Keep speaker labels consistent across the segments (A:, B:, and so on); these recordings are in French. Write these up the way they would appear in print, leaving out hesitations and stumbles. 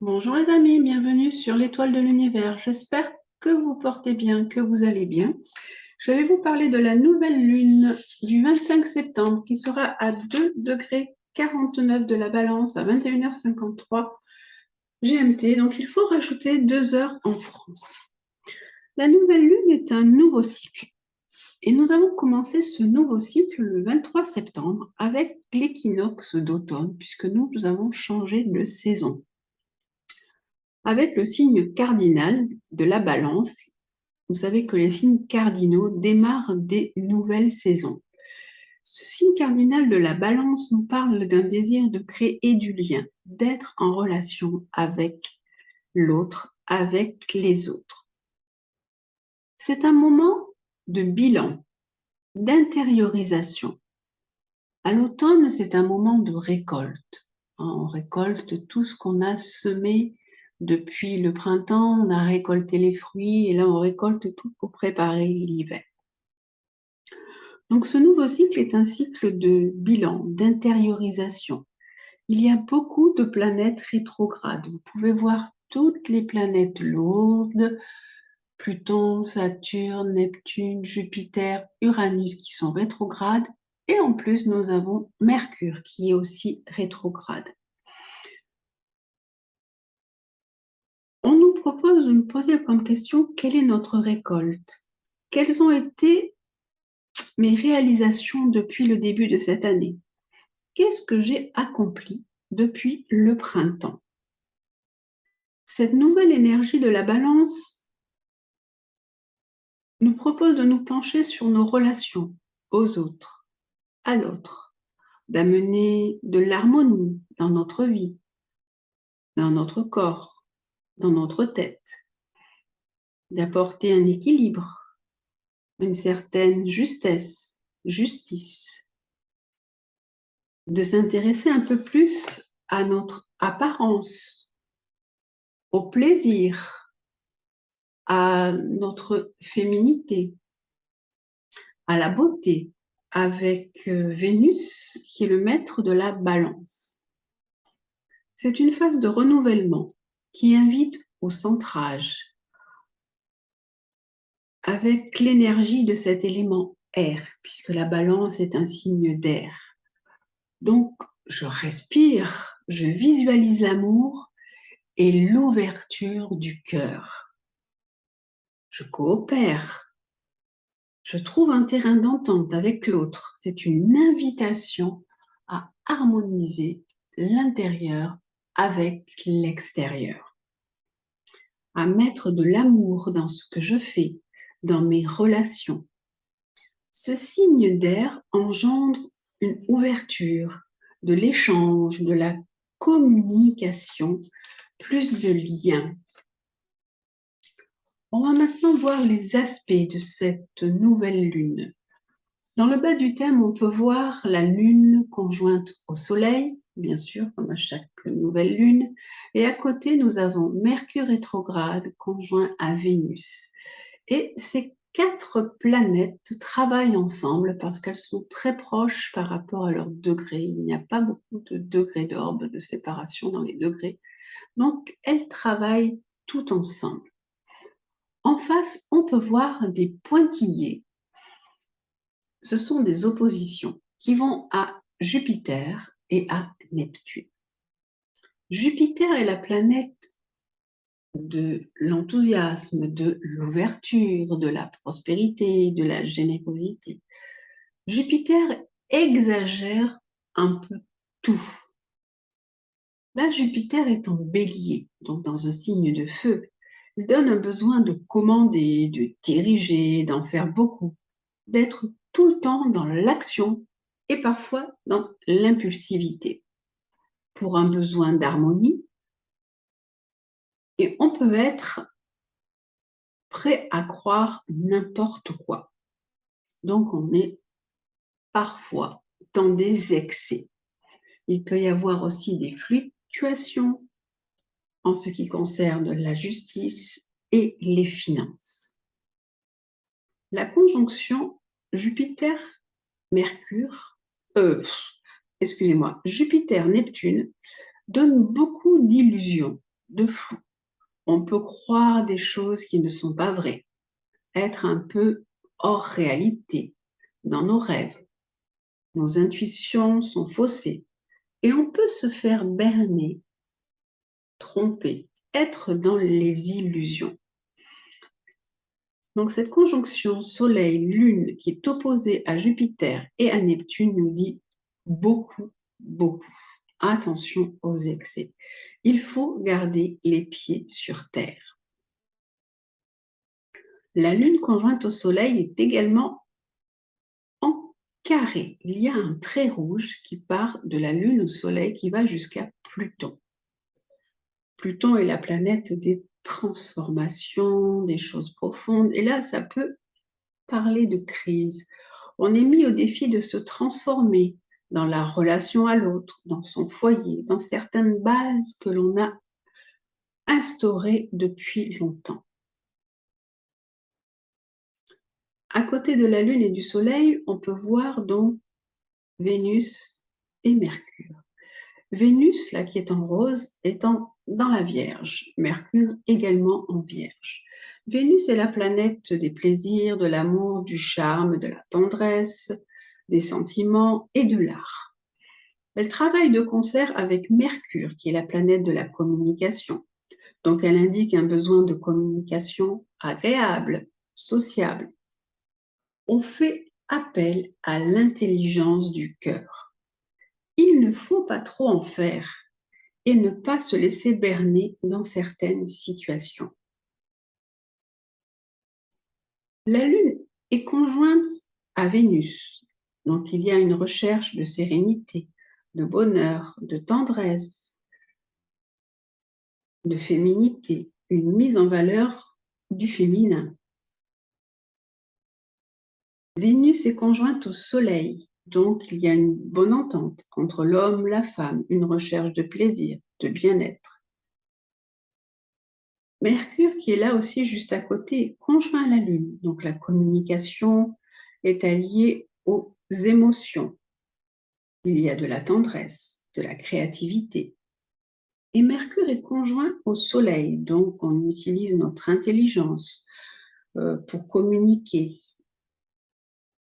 A: Bonjour les amis, bienvenue sur l'étoile de l'univers. J'espère que vous portez bien, que vous allez bien. Je vais vous parler de la nouvelle lune du 25 septembre qui sera à 2 degrés 49 de la balance à 21h53 GMT. Donc il faut rajouter 2 heures en France. La nouvelle lune est un nouveau cycle. Et nous avons commencé ce nouveau cycle le 23 septembre avec l'équinoxe d'automne puisque nous avons changé de saison avec le signe cardinal de la balance. Vous savez que les signes cardinaux démarrent des nouvelles saisons. Ce signe cardinal de la balance nous parle d'un désir de créer du lien, d'être en relation avec l'autre, avec les autres. C'est un moment de bilan, d'intériorisation. À l'automne, c'est un moment de récolte. On récolte tout ce qu'on a semé depuis le printemps, on a récolté les fruits et là on récolte tout pour préparer l'hiver. Donc ce nouveau cycle est un cycle de bilan, d'intériorisation. Il y a beaucoup de planètes rétrogrades. Vous pouvez voir toutes les planètes lourdes, Pluton, Saturne, Neptune, Jupiter, Uranus qui sont rétrogrades. Et en plus, nous avons Mercure qui est aussi rétrograde. On nous propose de nous poser comme question, quelle est notre récolte? Quelles ont été mes réalisations depuis le début de cette année? Qu'est-ce que j'ai accompli depuis le printemps? Cette nouvelle énergie de la balance nous propose de nous pencher sur nos relations aux autres, à l'autre, d'amener de l'harmonie dans notre vie, dans notre corps, dans notre tête, d'apporter un équilibre, une certaine justesse, justice, de s'intéresser un peu plus à notre apparence, au plaisir, à notre féminité, à la beauté, avec Vénus qui est le maître de la balance. C'est une phase de renouvellement qui invite au centrage avec l'énergie de cet élément air, puisque la balance est un signe d'air. Donc, je respire, je visualise l'amour et l'ouverture du cœur. Je coopère, je trouve un terrain d'entente avec l'autre. C'est une invitation à harmoniser l'intérieur avec l'extérieur, à mettre de l'amour dans ce que je fais, dans mes relations. Ce signe d'air engendre une ouverture, de l'échange, de la communication, plus de liens. On va maintenant voir les aspects de cette nouvelle lune. Dans le bas du thème, on peut voir la lune conjointe au soleil, bien sûr, comme à chaque nouvelle lune. Et à côté, nous avons Mercure rétrograde conjoint à Vénus. Et ces 4 planètes travaillent ensemble parce qu'elles sont très proches par rapport à leur degré. Il n'y a pas beaucoup de degrés d'orbe, de séparation dans les degrés. Donc, elles travaillent toutes ensemble. En face, on peut voir des pointillés. Ce sont des oppositions qui vont à Jupiter et à Neptune. Jupiter est la planète de l'enthousiasme, de l'ouverture, de la prospérité, de la générosité. Jupiter exagère un peu tout. Là, Jupiter est en bélier, donc dans un signe de feu. Il donne un besoin de commander, de diriger, d'en faire beaucoup, d'être tout le temps dans l'action et parfois dans l'impulsivité, pour un besoin d'harmonie. Et on peut être prêt à croire n'importe quoi. Donc, on est parfois dans des excès. Il peut y avoir aussi des fluctuations en ce qui concerne la justice et les finances. La conjonction Jupiter-Mercure, excusez-moi, Jupiter-Neptune donne beaucoup d'illusions, de flou. On peut croire des choses qui ne sont pas vraies, être un peu hors réalité, dans nos rêves. Nos intuitions sont faussées et on peut se faire berner, tromper, être dans les illusions. Donc cette conjonction Soleil-Lune qui est opposée à Jupiter et à Neptune nous dit beaucoup, beaucoup. Attention aux excès. Il faut garder les pieds sur terre. La Lune conjointe au Soleil est également en carré. Il y a un trait rouge qui part de la Lune au Soleil qui va jusqu'à Pluton. Pluton est la planète des transformations, des choses profondes. Et là, ça peut parler de crise. On est mis au défi de se transformer dans la relation à l'autre, dans son foyer, dans certaines bases que l'on a instaurées depuis longtemps. À côté de la Lune et du Soleil, on peut voir donc Vénus et Mercure. Vénus, là qui est en rose, étant dans la Vierge, Mercure également en Vierge. Vénus est la planète des plaisirs, de l'amour, du charme, de la tendresse, des sentiments et de l'art. Elle travaille de concert avec Mercure, qui est la planète de la communication. Donc elle indique un besoin de communication agréable, sociable. On fait appel à l'intelligence du cœur. Il ne faut pas trop en faire et ne pas se laisser berner dans certaines situations. La Lune est conjointe à Vénus, donc il y a une recherche de sérénité, de bonheur, de tendresse, de féminité, une mise en valeur du féminin. Vénus est conjointe au Soleil, donc il y a une bonne entente entre l'homme, la femme, une recherche de plaisir, de bien-être. Mercure, qui est là aussi juste à côté, conjoint à la Lune, donc la communication est alliée aux émotions. Il y a de la tendresse, de la créativité. Et Mercure est conjoint au Soleil, donc on utilise notre intelligence pour communiquer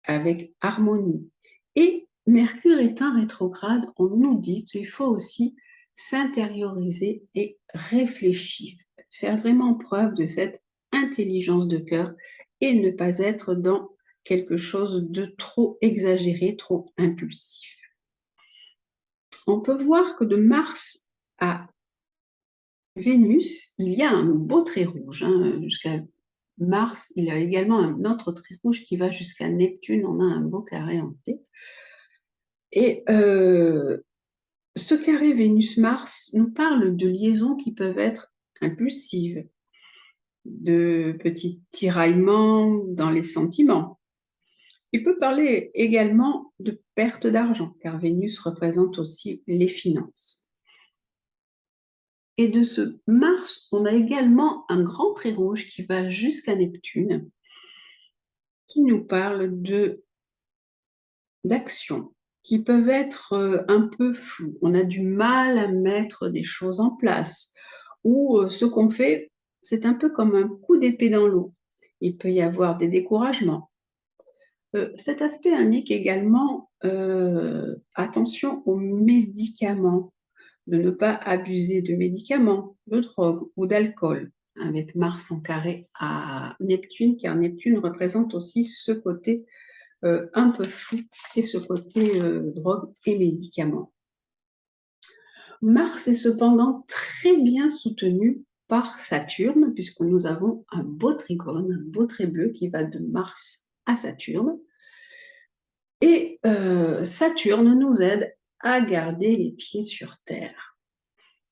A: avec harmonie. Et Mercure étant rétrograde, on nous dit qu'il faut aussi s'intérioriser et réfléchir, faire vraiment preuve de cette intelligence de cœur et ne pas être dans quelque chose de trop exagéré, trop impulsif. On peut voir que de Mars à Vénus, il y a un beau trait rouge. Jusqu'à Mars, il y a également un autre trait rouge qui va jusqu'à Neptune. On a un beau carré en T. Et ce carré Vénus-Mars nous parle de liaisons qui peuvent être impulsives, de petits tiraillements dans les sentiments. Il peut parler également de perte d'argent, car Vénus représente aussi les finances. Et de ce Mars, on a également un grand trait rouge qui va jusqu'à Neptune, qui nous parle d'actions qui peuvent être un peu floues. On a du mal à mettre des choses en place, ou ce qu'on fait, c'est un peu comme un coup d'épée dans l'eau. Il peut y avoir des découragements. Cet aspect indique également attention aux médicaments, de ne pas abuser de médicaments, de drogue ou d'alcool, avec Mars en carré à Neptune, car Neptune représente aussi ce côté un peu flou et ce côté drogue et médicaments. Mars est cependant très bien soutenu par Saturne, puisque nous avons un beau trigone, un beau trait bleu qui va de Mars à Saturne. Et Saturne nous aide à garder les pieds sur terre.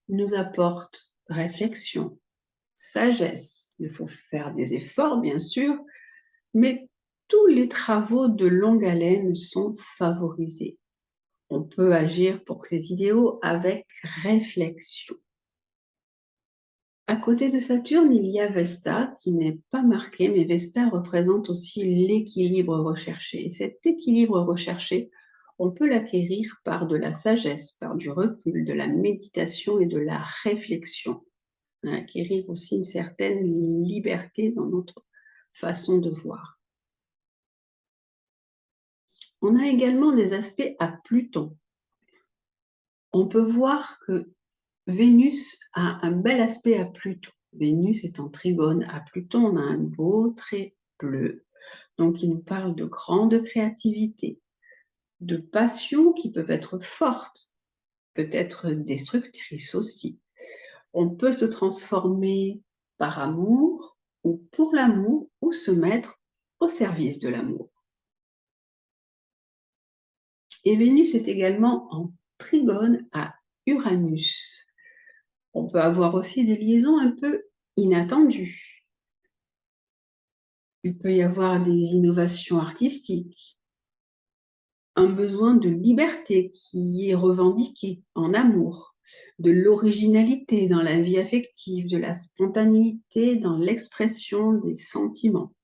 A: Il nous apporte réflexion, sagesse. Il faut faire des efforts, bien sûr, mais tous les travaux de longue haleine sont favorisés. On peut agir pour ces idéaux avec réflexion. À côté de Saturne, il y a Vesta, qui n'est pas marqué, mais Vesta représente aussi l'équilibre recherché. Et cet équilibre recherché, on peut l'acquérir par de la sagesse, par du recul, de la méditation et de la réflexion. acquérir aussi une certaine liberté dans notre façon de voir. On a également des aspects à Pluton. On peut voir que Vénus a un bel aspect à Pluton. Vénus est en trigone à Pluton, on a un beau trait bleu. Donc, il nous parle de grande créativité, de passions qui peuvent être fortes, peut-être destructrices aussi. On peut se transformer par amour ou pour l'amour ou se mettre au service de l'amour. Et Vénus est également en trigone à Uranus. On peut avoir aussi des liaisons un peu inattendues. Il peut y avoir des innovations artistiques, un besoin de liberté qui est revendiqué en amour, de l'originalité dans la vie affective, de la spontanéité dans l'expression des sentiments.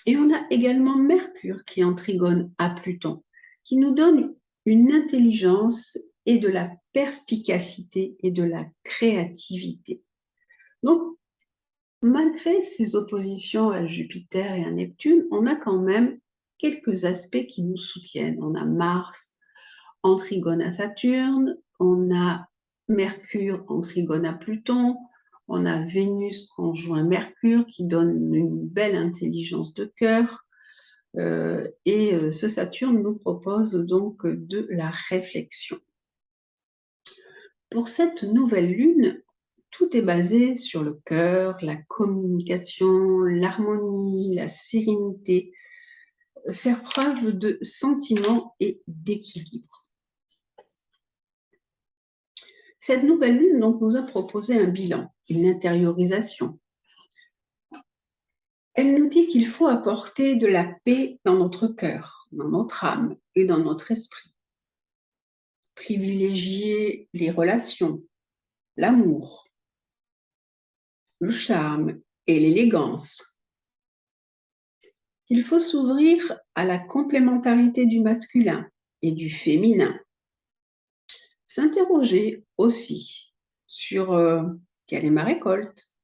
A: Et on a également Mercure qui est en trigone à Pluton, qui nous donne une intelligence et de la perspicacité et de la créativité. Donc, malgré ces oppositions à Jupiter et à Neptune, on a quand même quelques aspects qui nous soutiennent. On a Mars en trigone à Saturne, on a Mercure en trigone à Pluton, on a Vénus conjoint Mercure qui donne une belle intelligence de cœur. Et ce Saturne nous propose donc de la réflexion. Pour cette nouvelle lune, tout est basé sur le cœur, la communication, l'harmonie, la sérénité, faire preuve de sentiment et d'équilibre. Cette nouvelle lune donc, nous a proposé un bilan, une intériorisation. Elle nous dit qu'il faut apporter de la paix dans notre cœur, dans notre âme et dans notre esprit. Privilégier les relations, l'amour, le charme et l'élégance. Il faut s'ouvrir à la complémentarité du masculin et du féminin. S'interroger aussi sur quelle est ma récolte,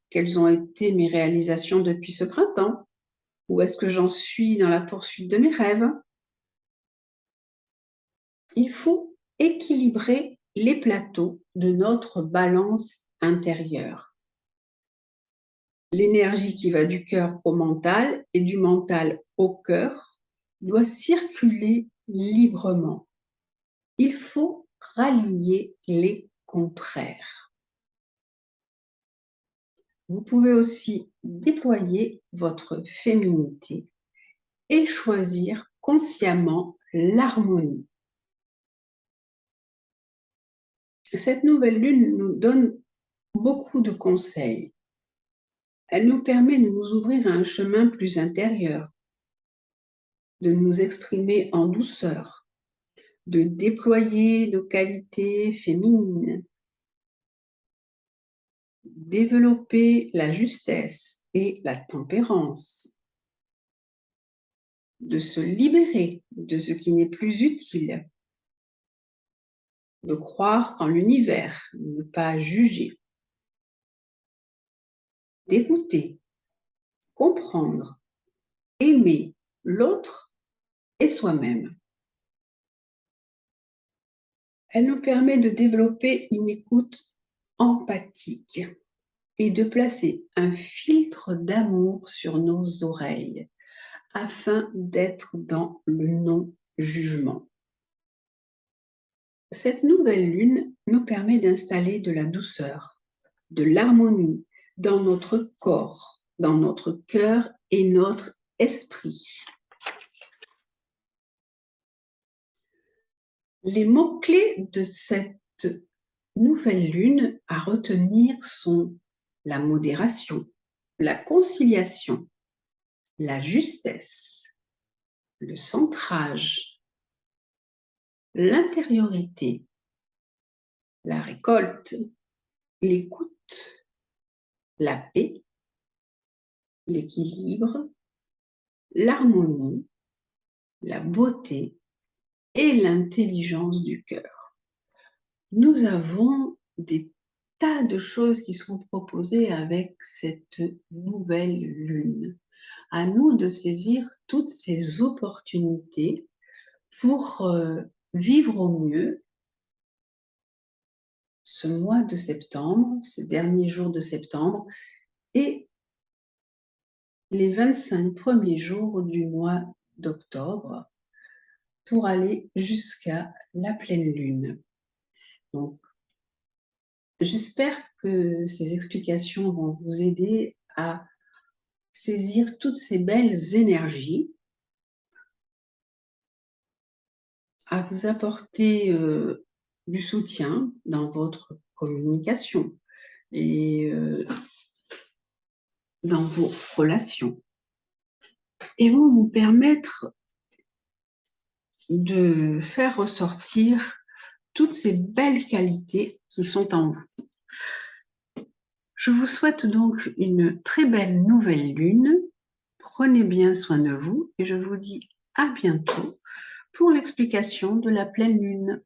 A: quelles ont été mes réalisations depuis ce printemps, où est-ce que j'en suis dans la poursuite de mes rêves. Il faut équilibrer les plateaux de notre balance intérieure. L'énergie qui va du cœur au mental et du mental au cœur doit circuler librement. Il faut rallier les contraires. Vous pouvez aussi déployer votre féminité et choisir consciemment l'harmonie. Cette nouvelle lune nous donne beaucoup de conseils. Elle nous permet de nous ouvrir à un chemin plus intérieur, de nous exprimer en douceur, de déployer nos qualités féminines, développer la justesse et la tempérance, de se libérer de ce qui n'est plus utile, de croire en l'univers, ne pas juger, d'écouter, comprendre, aimer l'autre et soi-même. Elle nous permet de développer une écoute empathique et de placer un filtre d'amour sur nos oreilles afin d'être dans le non-jugement. Cette nouvelle lune nous permet d'installer de la douceur, de l'harmonie dans notre corps, dans notre cœur et notre esprit. Les mots-clés de cette nouvelle lune à retenir sont la modération, la conciliation, la justesse, le centrage, l'intériorité, la récolte, l'écoute, la paix, l'équilibre, l'harmonie, la beauté et l'intelligence du cœur. Nous avons des tas de choses qui sont proposées avec cette nouvelle lune. À nous de saisir toutes ces opportunités pour vivre au mieux ce mois de septembre, ce dernier jour de septembre, et les 25 premiers jours du mois d'octobre pour aller jusqu'à la pleine lune. Donc, j'espère que ces explications vont vous aider à saisir toutes ces belles énergies, à vous apporter du soutien dans votre communication et dans vos relations, et vont vous permettre de faire ressortir toutes ces belles qualités qui sont en vous. Je vous souhaite donc une très belle nouvelle lune. Prenez bien soin de vous et je vous dis à bientôt pour l'explication de la pleine lune.